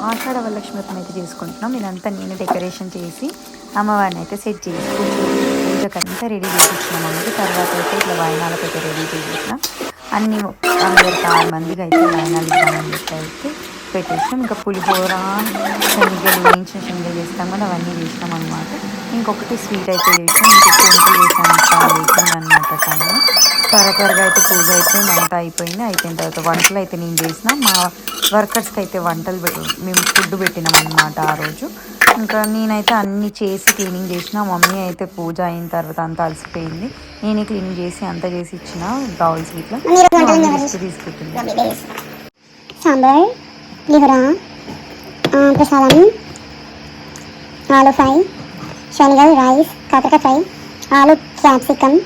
ఆషాఢ వరలక్ష్మి వ్రతం అయితే చేసుకుంటున్నాం. ఇదంతా నేను డెకరేషన్ చేసి అమ్మవారిని అయితే సెట్ చేసి పూజకంతా రెడీ చేసినాం అన్నది. తర్వాత అయితే ఇట్లా వాయినాలకు అయితే రెడీ చేసేసిన అన్ని అందరికి 6 మందికి అయితే వాయినాలు ఇద్దామని చెప్పి అయితే పెట్టేసాం. ఇంకా పులిహోర, శనగలు, వేయించిన శనగలు చేస్తాం కదా, అవన్నీ చేసినాం అనమాట. ఇంకొకటి స్వీట్ అయితే చేసాం. ఇంకొక వంటలు చేసాను లేకుండా అనమాట. టైం త్వరగా అయితే పూజ అయిపోయింది, అంతా అయిపోయింది. అయిపోయిన తర్వాత వంటలు అయితే నేను చేసిన, మా వర్కర్స్కి అయితే మేము ఫుడ్ పెట్టినాం అనమాట ఆ రోజు. ఇంకా నేనైతే అన్నీ చేసి క్లీనింగ్ చేసిన. మమ్మీ అయితే పూజ అయిన తర్వాత అంతా అలసిపోయింది. నేనే క్లీనింగ్ చేసి అంతా చేసి ఇచ్చిన బౌల్స్ ఇట్లా తీసుకుంటున్నాను. సాంబార్, పులిహోర, ప్రసాదం, ఆలు ఫ్రై, శనగలు, రైస్, కాకరకాయ ఫ్రై, ఆలు క్యాప్సికమ్,